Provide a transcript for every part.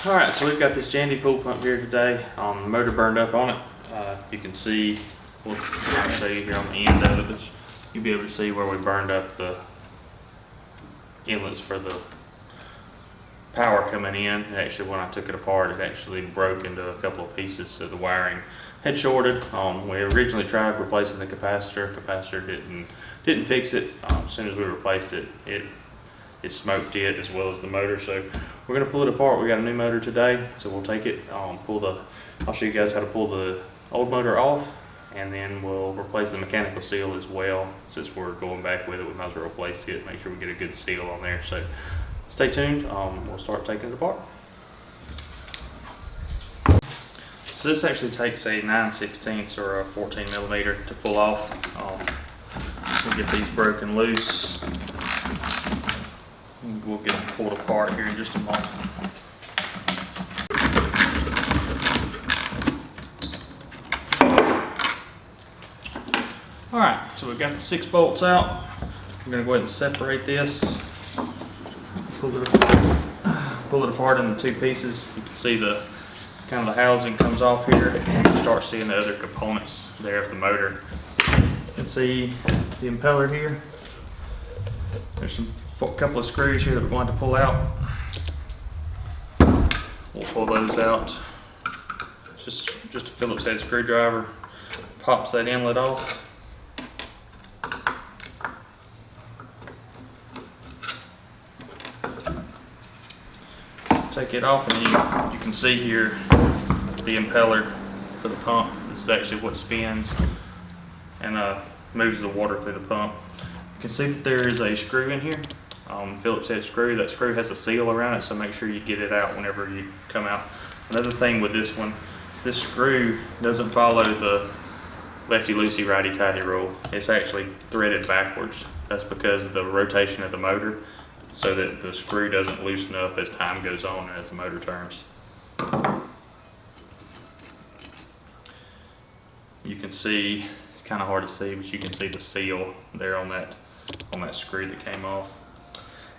Alright, so we've got this Jandy pool pump here today. The motor burned up on it. You can see, I'll show you here on the end of it, but you'll be able to see where we burned up the inlets for the power coming in. And actually, when I took it apart, it actually broke into a couple of pieces, so the wiring had shorted. We originally tried replacing the capacitor. Capacitor didn't fix it. As soon as we replaced it, it smoked it as well as the motor. So we're going to pull it apart. We got a new motor today, so we'll take it, I'll show you guys how to pull the old motor off, and then we'll replace the mechanical seal as well. Since we're going back with it, we might as well replace it, make sure we get a good seal on there. So stay tuned. We'll start taking it apart. So this actually takes a 9/16 or a 14 millimeter to pull off. We'll get these broken loose. We'll get them pulled apart here in just a moment. Alright, so we've got the 6 bolts out. I'm going to go ahead and separate this. Pull it apart into 2 pieces. You can see the kind of the housing comes off here, and you start seeing the other components there of the motor. You can see the impeller here. There's a couple of screws here that we're going to pull out. We'll pull those out. Just a Phillips head screwdriver pops that inlet off. Take it off, and you can see here the impeller for the pump. This is actually what spins and moves the water through the pump. You can see that there is a screw in here. Phillips head screw. That screw has a seal around it, so make sure you get it out whenever you come out. Another thing with this one, this screw doesn't follow the lefty-loosey, righty-tighty rule. It's actually threaded backwards. That's because of the rotation of the motor, so that the screw doesn't loosen up as time goes on and as the motor turns. You can see, it's kind of hard to see, but you can see the seal there on that screw that came off.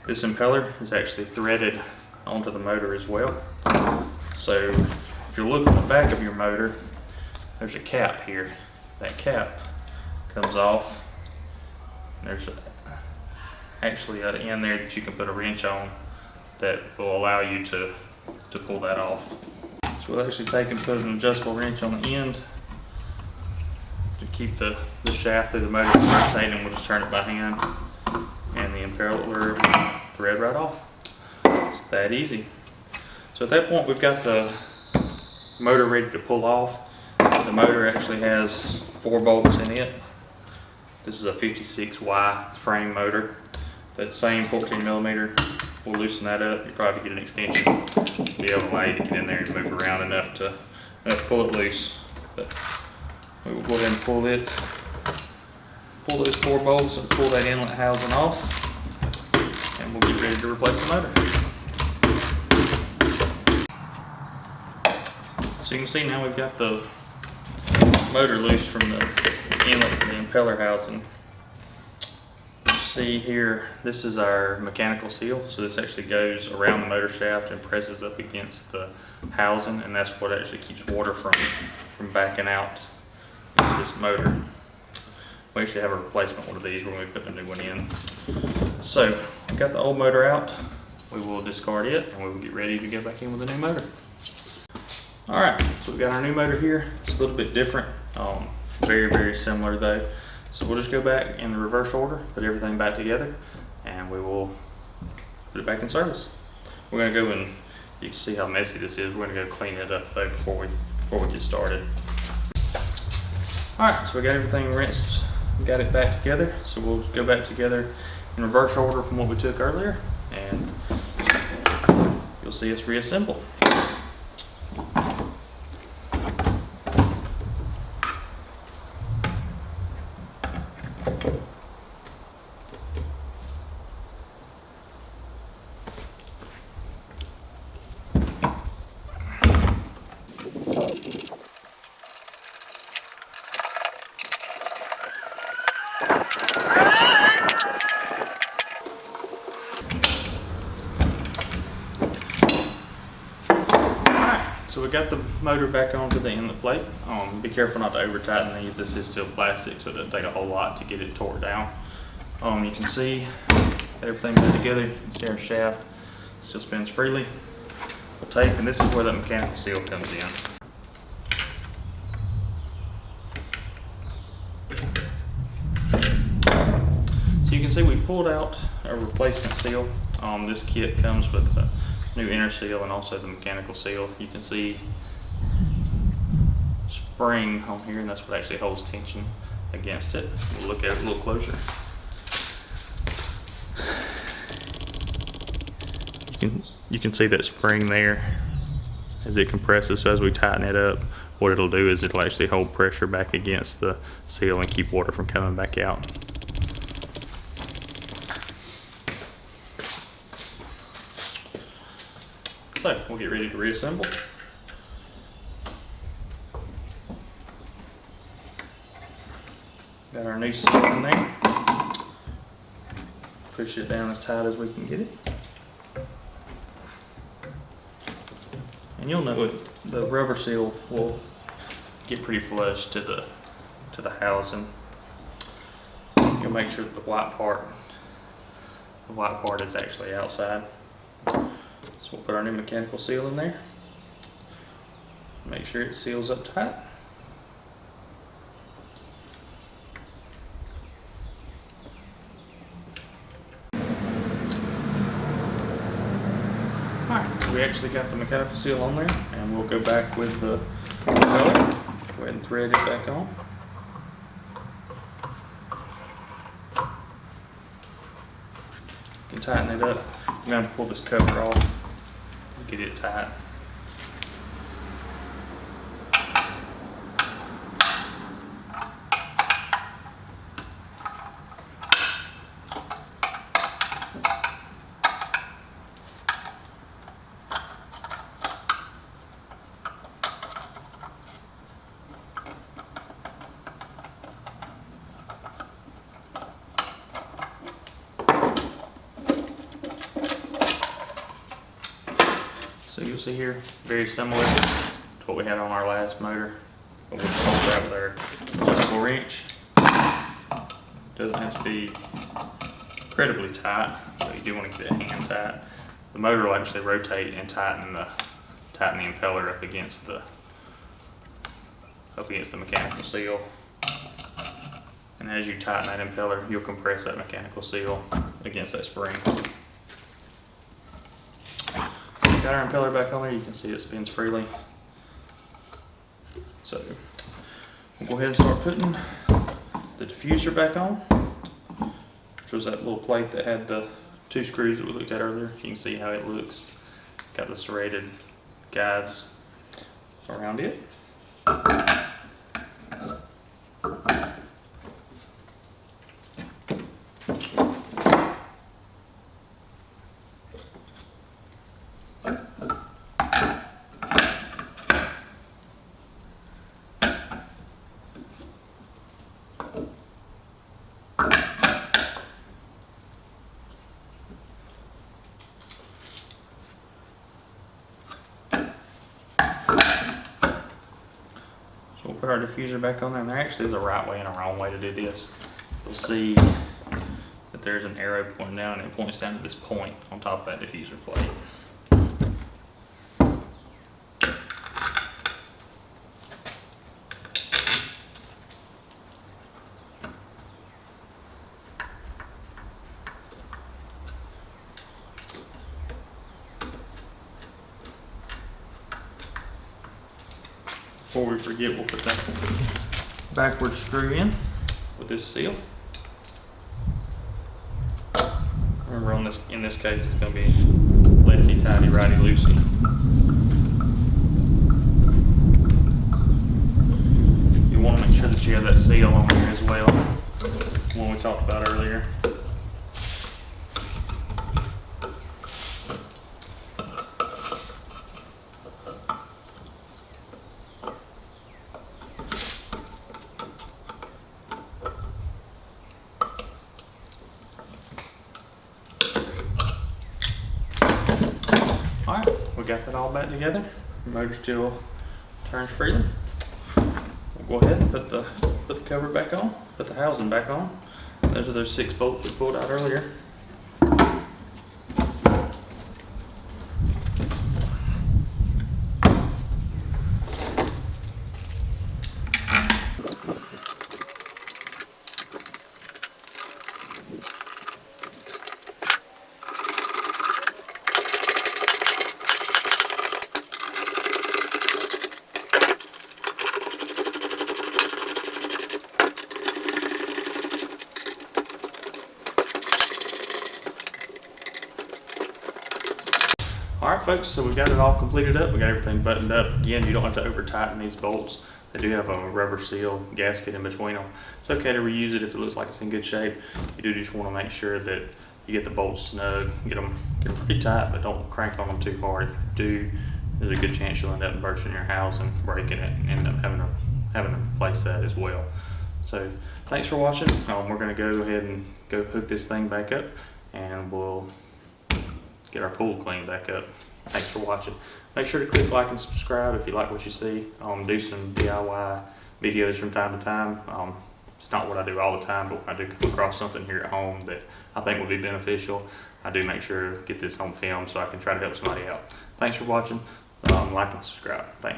This impeller is actually threaded onto the motor as well. So if you're looking at the back of your motor, there's a cap here. That cap comes off. There's actually an end there that you can put a wrench on that will allow you to pull that off. So we'll actually take and put an adjustable wrench on the end to keep the shaft through the motor from rotating. We'll just turn it by hand, and the impeller will thread right off. It's that easy. So at that point, we've got the motor ready to pull off. The motor actually has 4 bolts in it. This is a 56Y frame motor. That same 14 millimeter, we'll loosen that up. You probably get an extension to be able to allow you to get in there and move around enough to pull it loose. But we will go ahead and pull those 4 bolts and pull that inlet housing off, and we'll get ready to replace the motor. So you can see now we've got the motor loose from the inlet for the impeller housing. See here, this is our mechanical seal. So this actually goes around the motor shaft and presses up against the housing, and that's what actually keeps water from backing out into this motor. We actually have a replacement one of these when we put the new one in. So we've got the old motor out. We will discard it, and we will get ready to go back in with the new motor. Alright, so we've got our new motor here. It's a little bit different, very similar though. So we'll just go back in the reverse order, put everything back together, and we will put it back in service. We're going to go and, you can see how messy this is, we're going to go clean it up though before we get started. Alright, so we got everything rinsed, got it back together, so we'll go back together in reverse order from what we took earlier, and you'll see us reassemble. So we got the motor back onto the inlet plate. Be careful not to over tighten these. This is still plastic, so it doesn't take a whole lot to get it tore down. You can see everything put together. You can see our shaft still spins freely. We'll tape, and this is where the mechanical seal comes in. So you can see we pulled out a replacement seal. This kit comes with a new inner seal and also the mechanical seal. You can see spring on here, and that's what actually holds tension against it. We'll look at it a little closer. You can see that spring there as it compresses. So as we tighten it up, what it'll do is it'll actually hold pressure back against the seal and keep water from coming back out. So we'll get ready to reassemble. Got our new seal in there. Push it down as tight as we can get it. And you'll know it, the rubber seal will get pretty flush to the housing. You'll make sure that the white part is actually outside. So we'll put our new mechanical seal in there. Make sure it seals up tight. Alright, so we actually got the mechanical seal on there, and we'll go back with the propeller. Go ahead and thread it back on. You can tighten it up. I'm going to pull this cover off and get it tight. So you'll see here, very similar to what we had on our last motor. But we'll just hold that with our adjustable wrench. Doesn't have to be incredibly tight, but you do want to get it hand tight. The motor will actually rotate and tighten the impeller up against the mechanical seal. And as you tighten that impeller, you'll compress that mechanical seal against that spring. Got our impeller back on there. You can see it spins freely. So we'll go ahead and start putting the diffuser back on, which was that little plate that had the two screws that we looked at earlier. You can see how it looks. Got the serrated guides around it. We'll put our diffuser back on there, and there actually is a right way and a wrong way to do this. You'll see that there's an arrow pointing down, and it points down to this point on top of that diffuser plate. Before we forget, we'll put that backward screw in with this seal. Remember, in this case, it's going to be lefty tighty, righty loosey. You want to make sure that you have that seal on there as well, one we talked about earlier. Alright, we got that all back together. The motor still turns freely. We'll go ahead and put the cover back on, put the housing back on. Those are those 6 bolts we pulled out earlier. Alright folks, so we've got it all completed up. We got everything buttoned up. Again, you don't have to over tighten these bolts. They do have a rubber seal gasket in between them. It's okay to reuse it if it looks like it's in good shape. You do just want to make sure that you get the bolts snug, get them pretty tight, but don't crank on them too hard. If you do, there's a good chance you'll end up bursting your house and breaking it and end up having to replace that as well. So thanks for watching. We're going to go ahead and go hook this thing back up, and we'll get our pool cleaned back up. Thanks for watching. Make sure to click like and subscribe if you like what you see. Do some DIY videos from time to time. It's not what I do all the time, but when I do come across something here at home that I think will be beneficial, I do make sure to get this on film so I can try to help somebody out. Thanks for watching. Like and subscribe. Thanks.